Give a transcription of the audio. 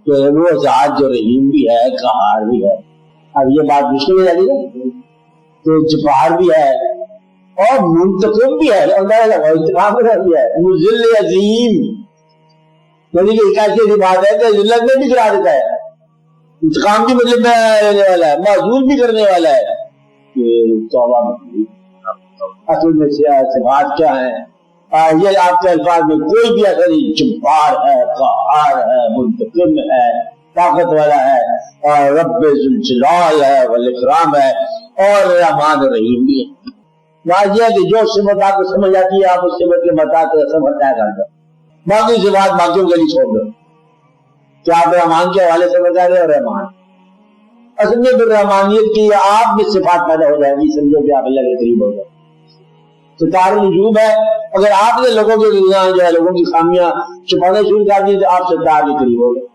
کہ وہ ذات جو رحیم بھی ہے قہار بھی ہے. اب یہ بات مشکل ہو جاتی ہے تو جبار بھی ہے اور منتقم بھی ہے, انتقام بھی ہے, مذل عظیم, یعنی کہ ایک ایسی بات ہے کہ ذلت میں بھی گرا دیتا ہے, انتقام بھی مطلب میں رہنے والا ہے, معذور بھی کرنے والا ہے. توبہ اصل میں صفات کیا ہے؟ یہ آپ کے الفاظ میں کوئی بھی ایسا نہیں. جبار ہے, قہار ہے, منتقم ہے, طاقت والا ہے, اور رب ذوالجلال ہے والاکرام ہے, اور رحمان رحیم بھی ہے. بات یہ ہے کہ جو صفت آپ کو سمجھ آتی ہے آپ اس صفت کے مطابق سمجھ طے کر دو, باقی صفات باقیوں کے لیے چھوڑ دو. کیا آپ رحمان کے حوالے سے بتا رہے ہو؟ رحمان اصل میں پھر رحمانیت کی آپ میں صفات پیدا ہو جائے گی, سمجھو کہ آپ اللہ کے قریب ہو گئے. تو ستار الوجوب ہے, اگر آپ نے لوگوں کے جو ہے لوگوں کی خامیاں چھپانا شروع کر دی تو آپ ستار کے قریب ہو گئے.